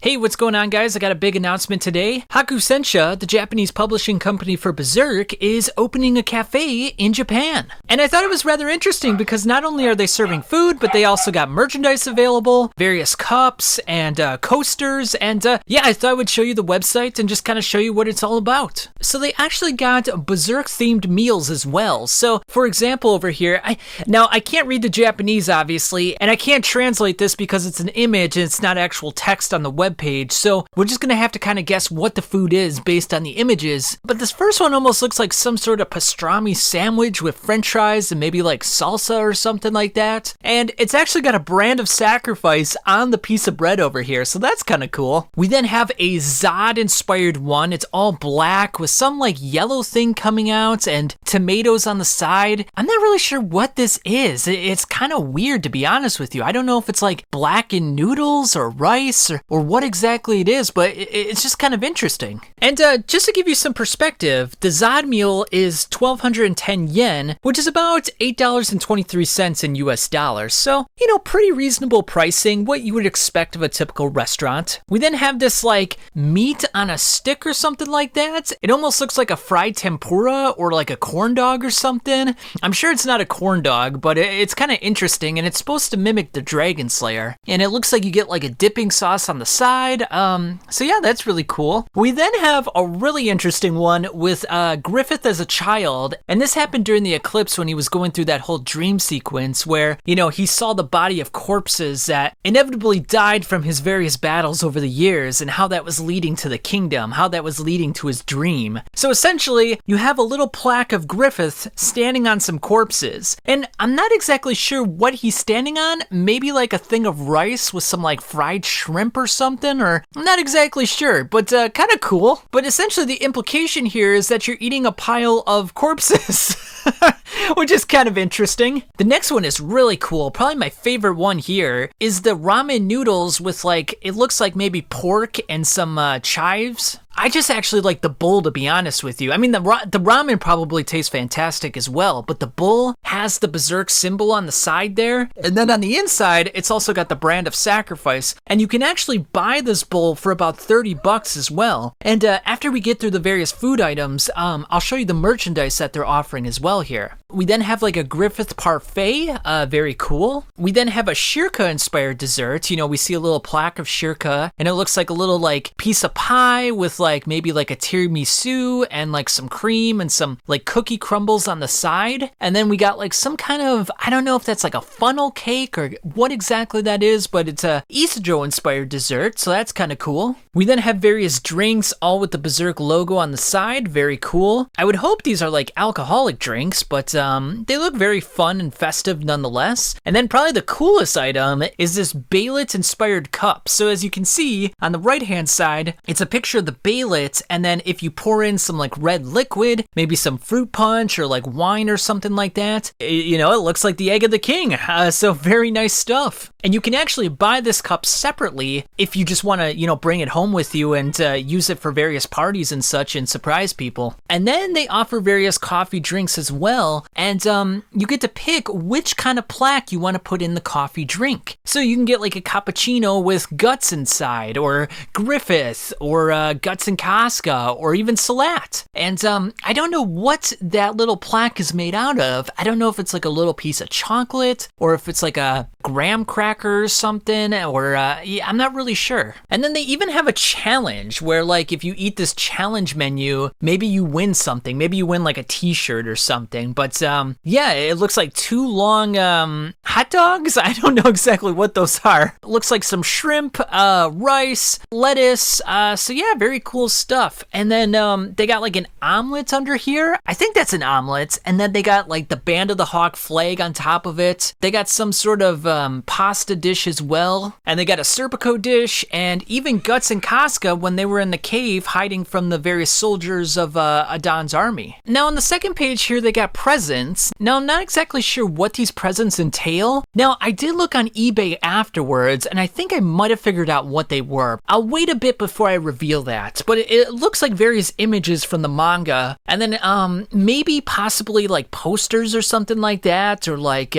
Hey, what's going on, guys? I got a big announcement today. Hakusensha, the Japanese publishing company for Berserk, is opening a cafe in Japan. And I thought it was rather interesting because not only are they serving food, but they also got merchandise available, various cups and coasters, and yeah, I thought I would show you the website and just kind of show you what it's all about. So they actually got Berserk-themed meals as well. So, for example, over here, I can't read the Japanese, obviously, and I can't translate this because it's an image and it's not actual text on the web page, so we're just gonna have to kind of guess what the food is based on the images. But this first one almost looks like some sort of pastrami sandwich with french fries and maybe like salsa or something like that. And it's actually got a brand of sacrifice on the piece of bread over here, so that's kind of cool. We then have a Zod inspired one. It's all black with some like yellow thing coming out and tomatoes on the side. I'm not really sure what this is. It's kind of weird, to be honest with you. I don't know if it's like blackened noodles or rice or what exactly it is, but it's just kind of interesting. And just to give you some perspective, the Zod meal is 1,210 yen, which is about $8.23 in US dollars. So, you know, pretty reasonable pricing, what you would expect of a typical restaurant. We then have this like meat on a stick or something like that. It almost looks like a fried tempura or like a corn dog or something. I'm sure it's not a corn dog, but it's kind of interesting, and it's supposed to mimic the Dragon Slayer. And it looks like you get like a dipping sauce on the side. So yeah, that's really cool. We then have a really interesting one with Griffith as a child, and this happened during the eclipse when he was going through that whole dream sequence where, you know, he saw the body of corpses that inevitably died from his various battles over the years, and how that was leading to the kingdom, how that was leading to his dream. So essentially, you have a little plaque of Griffith standing on some corpses, and I'm not exactly sure what he's standing on. Maybe like a thing of rice with some like fried shrimp or something, or I'm not exactly sure, but kind of cool. But essentially the implication here is that you're eating a pile of corpses, which is kind of interesting. The next one is really cool. Probably my favorite one here is the ramen noodles with like, it looks like maybe pork and some chives. I just actually like the bowl, to be honest with you. I mean, the ramen probably tastes fantastic as well, but the bowl has the Berserk symbol on the side there. And then on the inside, it's also got the brand of sacrifice. And you can actually buy this bowl for about 30 bucks as well. And after we get through the various food items, I'll show you the merchandise that they're offering as well here. We then have like a Griffith parfait, very cool. We then have a Shirka inspired dessert. You know, we see a little plaque of Shirka, and it looks like a little like piece of pie with like maybe like a tiramisu and like some cream and some like cookie crumbles on the side. And then we got like some kind of, I don't know if that's like a funnel cake or what exactly that is, but it's a Isejo inspired dessert, so that's kind of cool. We then have various drinks, all with the Berserk logo on the side. Very cool. I would hope these are like alcoholic drinks, but they look very fun and festive nonetheless. And then probably the coolest item is this Baylet inspired cup. So as you can see on the right hand side, it's a picture of the Baylet, and then if you pour in some like red liquid, maybe some fruit punch or like wine or something like that, you know, it looks like the egg of the king. So very nice stuff. And you can actually buy this cup separately if you just want to, you know, bring it home with you and use it for various parties and such and surprise people. And then they offer various coffee drinks as well. And you get to pick which kind of plaque you want to put in the coffee drink. So you can get like a cappuccino with guts inside, or Griffith, or guts and Casca, or even Salat. And I don't know what that little plaque is made out of. I don't know if it's like a little piece of chocolate, or if it's like a graham cracker or something, or yeah, I'm not really sure. And then they even have a challenge where like if you eat this challenge menu, maybe you win something. Maybe you win like a t-shirt or something. But yeah, it looks like 2 long hot dogs. I don't know exactly what those are. It looks like some shrimp, rice, lettuce. So yeah, very cool stuff. And then they got like an omelet under here. I think that's an omelet. And then they got like the Band of the Hawk flag on top of it. They got some sort of pasta dish as well. And they got a Serpico dish, and even Guts and Casca when they were in the cave hiding from the various soldiers of Adon's army. Now on the second page here, they got presents. Now I'm not exactly sure what these presents entail. Now I did look on eBay afterwards, and I think I might have figured out what they were. I'll wait a bit before I reveal that, but it looks like various images from the manga, And then maybe possibly like posters or something like that, or like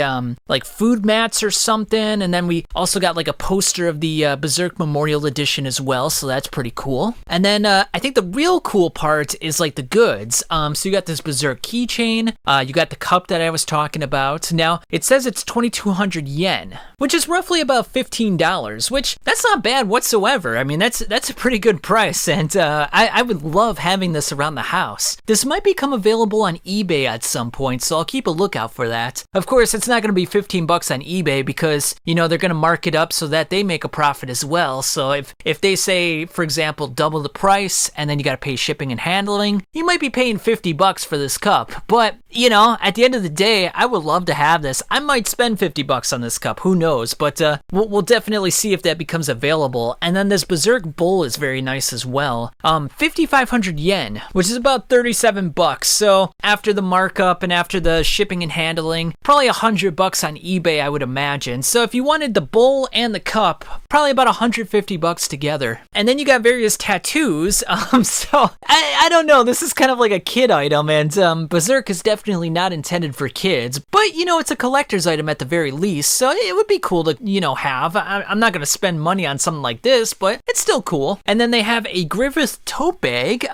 food mats or something. And then we also got like a poster of the Berserk Memorial Edition as well, so that's pretty cool. And then I think the real cool part is like the goods. So you got this Berserk keychain, you got the cup that I was talking about. Now it says it's 2,200 yen, which is roughly about $15, which that's not bad whatsoever. I mean, that's a pretty good price, and I would love having this around the house. This might become available on eBay at some point, so I'll keep a lookout for that. Of course, it's not going to be 15 bucks on eBay because, you know, they're going to mark it up so that they make a profit as well. So if they say, for example, double the price and then you got to pay shipping and handling, you might be paying 50 bucks for this cup. But, you know, at the end of the day, I would love to have this. I might spend 50 bucks on this cup, who knows? But we'll definitely see if that becomes available. And then this Berserk bowl is very nice as well. 5,500 yen, which is about 37 bucks. So after the markup and after the shipping and handling, probably 100 bucks on eBay, I would imagine. So if you wanted the bowl and the cup, probably about 150 bucks together. And then you got various tattoos. So I don't know, this is kind of like a kid item, and Berserk is definitely not intended for kids, but you know, it's a collector's item at the very least, so it would be cool to, you know, have. I'm not gonna spend money on something like this, but it's still cool. And then they have a Griffith tote bag.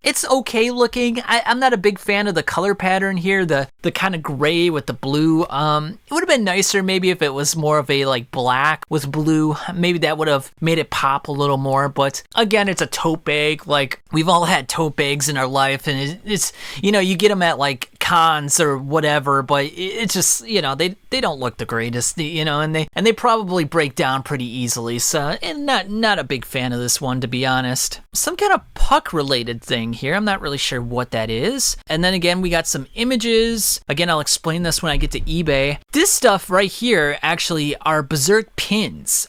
It's okay looking. I'm not a big fan of the color pattern here, the kind of gray with the blue. It would have been nicer maybe if it was more of a like black with blue. Maybe that would have made it pop a little more, but again, it's a tote bag. Like, we've all had tote bags in our life, and it's, you know, you get them at like cons or whatever, but it's just, you know, they don't look the greatest, you know, and they probably break down pretty easily. So, and not a big fan of this one, to be honest. Some kind of puck related thing here. I'm not really sure what that is. And then again, we got some images. Again, I'll explain this when I get to eBay. This stuff right here actually are Berserk pins.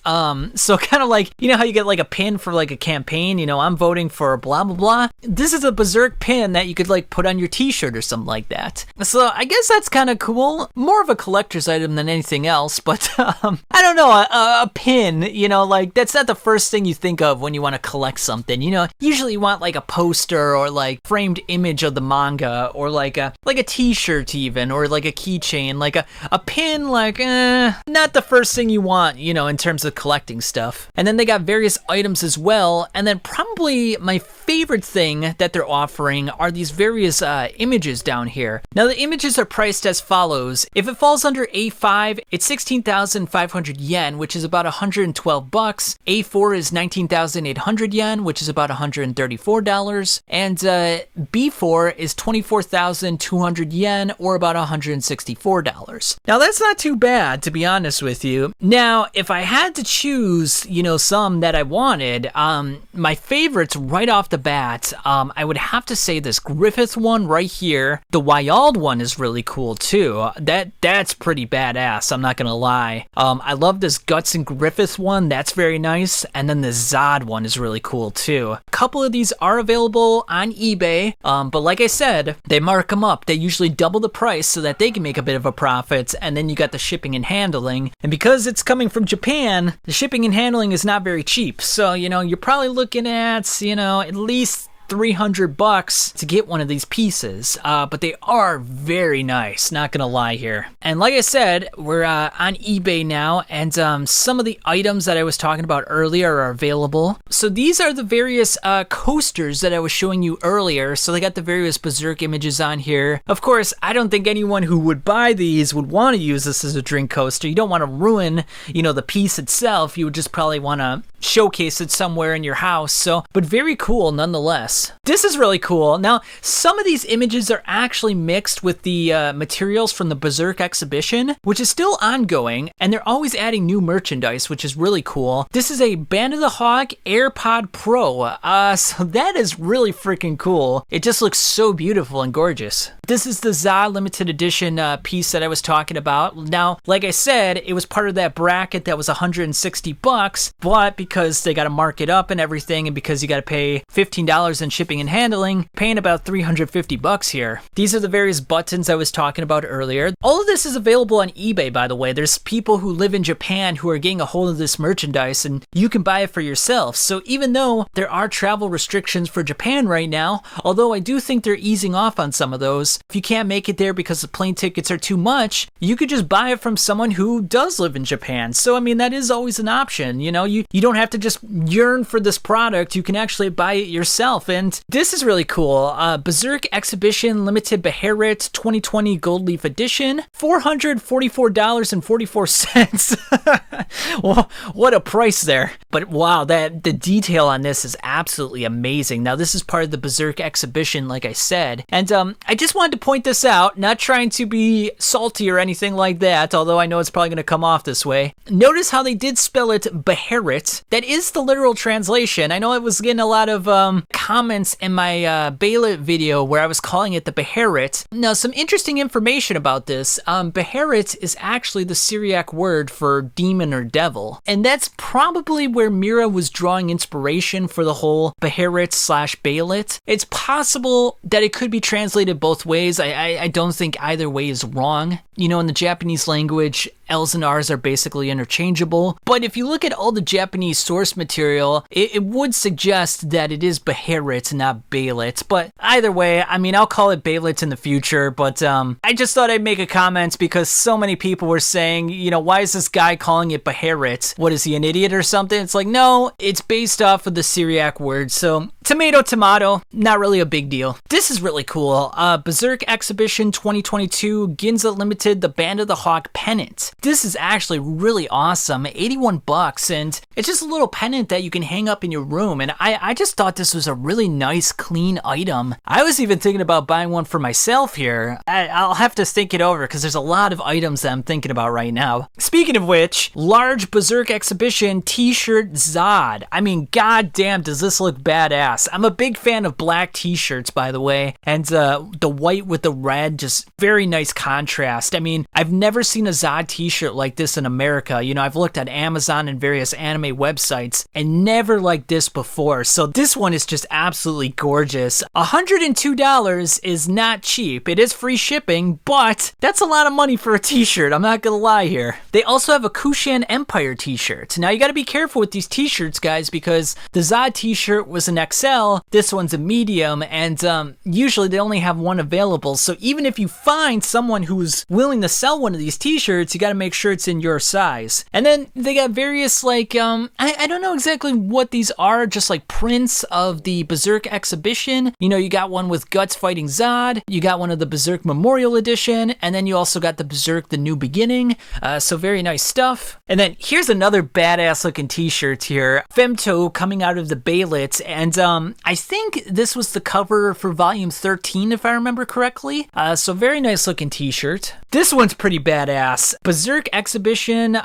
So kind of like, you know how you get like a pin for like a campaign, you know, I'm voting for blah blah blah. This is a Berserk pin that you could like put on your t-shirt or something like that. So I guess that's kind of cool. More of a collector's item than anything else, but I don't know, a pin, you know, like that's not the first thing you think of when you want to collect something. You know, usually you want like a poster or like framed image of the manga, or like a t-shirt even, or like a keychain. Like a pin, like not the first thing you want, you know, in terms of collecting stuff. And then they got various items as well. And then probably my favorite thing that they're offering are these various images down here. Now the images are priced as follows. If it falls under A5, it's 16,500 yen, which is about 112 bucks. A4 is 19,800 yen, which is about $134. And B4 is 24,200 yen, or about $164. Now that's not too bad, to be honest with you. Now, if I had to choose, you know, some that I wanted, my favorites right off the bat, I would have to say this Griffith one right here. The Wyald one is really cool too. That's pretty badass, I'm not gonna lie. I love this Guts and Griffith one, that's very nice. And then the Zod one is really cool too. A couple of these are available on eBay, but like I said, they mark them up. They usually double the price so that they can make a bit of a profit, and then you got the shipping and handling. And because it's coming from Japan, the shipping and handling is not very cheap. So, you know, you're probably looking at, you know, at least 300 bucks to get one of these pieces, but they are very nice, not gonna lie here. And like I said, we're on eBay now, and some of the items that I was talking about earlier are available. So these are the various coasters that I was showing you earlier. So they got the various Berserk images on here. Of course, I don't think anyone who would buy these would want to use this as a drink coaster. You don't want to ruin, you know, the piece itself. You would just probably want to showcase it somewhere in your house. So, but very cool nonetheless. This is really cool. Now, some of these images are actually mixed with the materials from the Berserk exhibition, which is still ongoing, and they're always adding new merchandise, which is really cool. This is a Band of the Hawk AirPod Pro, so that is really freaking cool. It just looks so beautiful and gorgeous. This is the Zod limited edition piece that I was talking about. Now, like I said, it was part of that bracket that was 160 bucks, but because they got to mark it up and everything, and because you got to pay $15 in shipping and handling, paying about $350 here. These are the various buttons I was talking about earlier. All of this is available on eBay, by the way. There's people who live in Japan who are getting a hold of this merchandise, and you can buy it for yourself. So even though there are travel restrictions for Japan right now, although I do think they're easing off on some of those, if you can't make it there because the plane tickets are too much, you could just buy it from someone who does live in Japan. So I mean, that is always an option. You know, you don't have to just yearn for this product. You can actually buy it yourself. And this is really cool. Berserk Exhibition Limited Beherit 2020 Gold Leaf Edition, $444.44. Well, what a price there. But wow, the detail on this is absolutely amazing. Now, this is part of the Berserk exhibition, like I said. And I just wanted to point this out, not trying to be salty or anything like that, although I know it's probably going to come off this way. Notice how they did spell it Beherit. That is the literal translation. I know I was getting a lot of comments in my Beylit video where I was calling it the Beherit. Now, some interesting information about this. Beherit is actually the Syriac word for demon or devil. And that's probably where Mira was drawing inspiration for the whole Beherit / Beylit. It's possible that it could be translated both ways. I don't think either way is wrong. You know, in the Japanese language, L's and R's are basically interchangeable. But if you look at all the Japanese source material, it would suggest that it is Beherit, not Beylit. But either way, I mean, I'll call it Beylit in the future. But I just thought I'd make a comment because so many people were saying, you know, why is this guy calling it Beherit? What, is he an idiot or something? It's like, no, it's based off of the Syriac word. So tomato, tomato, not really a big deal. This is really cool. Berserk Exhibition 2022 Ginza Limited, the Band of the Hawk Pennant. This is actually really awesome, $81, and it's just a little pennant that you can hang up in your room, and I just thought this was a really nice, clean item. I was even thinking about buying one for myself here. I'll have to think it over, because there's a lot of items that I'm thinking about right now. Speaking of which, large Berserk Exhibition t-shirt Zod. I mean, goddamn, does this look badass. I'm a big fan of black t-shirts, by the way, and the white with the red, just very nice contrast. I mean, I've never seen a Zod t-shirt like this in America. You know, I've looked at Amazon and various anime websites and never like this before. So this one is just absolutely gorgeous. $102 is not cheap. It is free shipping, but that's a lot of money for a t-shirt. I'm not gonna lie here. They also have a Kushan Empire t-shirt. Now you gotta be careful with these t-shirts, guys, because the Zod t-shirt was an XL, this one's a medium, and usually they only have one available. So even if you find someone who's willing to sell one of these t-shirts, you gotta make sure it's in your size. And then they got various, like, I don't know exactly what these are, just like prints of the Berserk exhibition. You know, you got one with Guts fighting Zod, you got one of the Berserk Memorial Edition, and then you also got the Berserk The New Beginning. So very nice stuff. And then here's another badass looking t-shirt here. Femto coming out of the Beylit, and I think this was the cover for volume 13, if I remember correctly. So very nice looking t-shirt. This one's pretty badass. Berserk Exhibition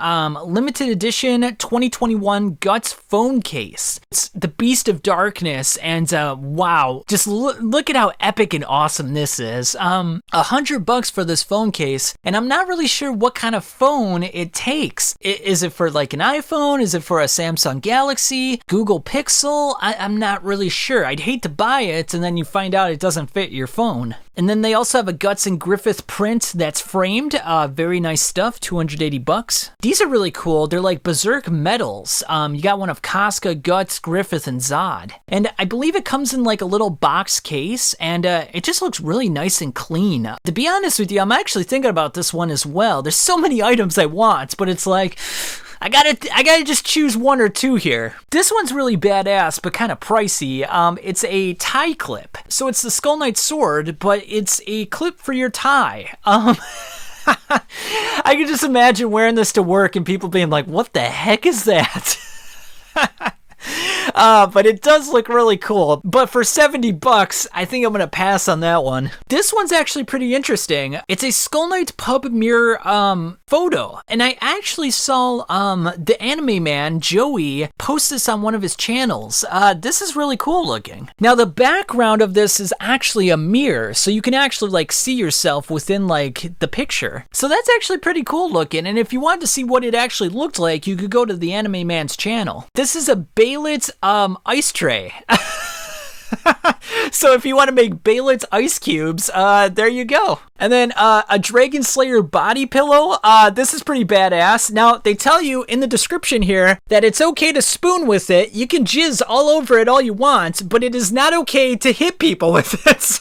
Limited Edition 2021 Guts phone case. It's the Beast of Darkness, and wow, just look at how epic and awesome this is. $100 for this phone case, and I'm not really sure what kind of phone it takes. Is it for like an iPhone? Is it for a Samsung Galaxy? Google Pixel? I'm not really sure. I'd hate to buy it and then you find out it doesn't fit your phone. And then they also have a Guts and Griffith print that's framed. Very nice stuff, $280. These are really cool. They're like Berserk medals. You got one of Casca, Guts, Griffith, and Zod. And I believe it comes in like a little box case, and it just looks really nice and clean. To be honest with you, I'm actually thinking about this one as well. There's so many items I want, but it's like, I gotta just choose one or two here. This one's really badass, but kind of pricey. It's a tie clip. So it's the Skull Knight sword, but it's a clip for your tie. I can just imagine wearing this to work and people being like, what the heck is that? But it does look really cool. But for 70 bucks, I think I'm gonna pass on that one. This one's actually pretty interesting. It's a Skull Knight pub mirror photo, and I actually saw the anime man Joey post this on one of his channels. This is really cool looking. Now the background of this is actually a mirror, so you can actually like see yourself within like the picture. So that's actually pretty cool looking, and if you wanted to see what it actually looked like, you could go to the anime man's channel. This is a Baylet's ice tray. So if you want to make Baylet's ice cubes, there you go. And then a Dragon Slayer body pillow. This is pretty badass. Now, they tell you in the description here that it's okay to spoon with it. You can jizz all over it all you want, but it is not okay to hit people with it.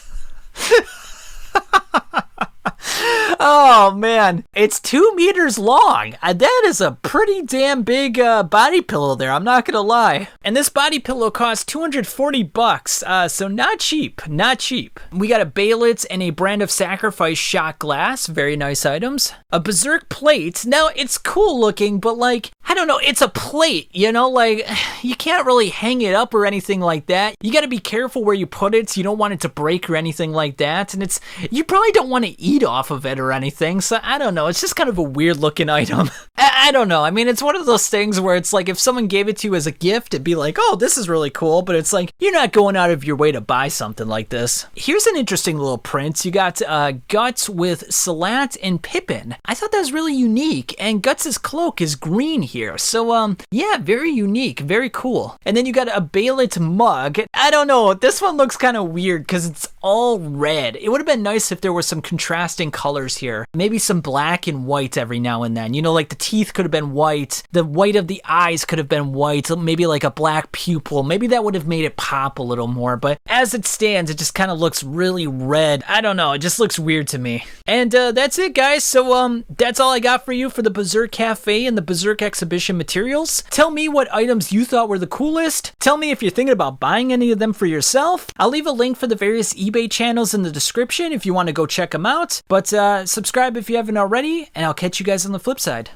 Oh man, it's 2 meters long. That is a pretty damn big body pillow there, I'm not gonna lie. And this body pillow costs 240 bucks, so not cheap, not cheap. We got a Baylet's and a Brand of Sacrifice shot glass, very nice items. A Berserk plate. Now it's cool looking, but like, I don't know, it's a plate, you know, like you can't really hang it up or anything like that. You gotta be careful where you put it so you don't want it to break or anything like that. And you probably don't want to eat off of it or anything, so I don't know, it's just kind of a weird looking item. I don't know, I mean, it's one of those things where it's like if someone gave it to you as a gift, it'd be like, oh, this is really cool, but it's like, you're not going out of your way to buy something like this. Here's an interesting little print. You got Guts with Salat and Pippin. I thought that was really unique, and Guts' cloak is green here, so yeah, very unique, very cool. And then you got a Baylet mug. I don't know, this one looks kind of weird because it's all red. It would have been nice if there were some contrasting colors here. Maybe some black and white every now and then. You know, like the teeth could have been white. The white of the eyes could have been white. Maybe like a black pupil. Maybe that would have made it pop a little more. But as it stands, it just kind of looks really red. I don't know. It just looks weird to me. And that's it, guys. So that's all I got for you for the Berserk Cafe and the Berserk exhibition materials. Tell me what items you thought were the coolest. Tell me if you're thinking about buying any of them for yourself. I'll leave a link for the various eBay channels in the description if you want to go check them out. But subscribe if you haven't already, and I'll catch you guys on the flip side.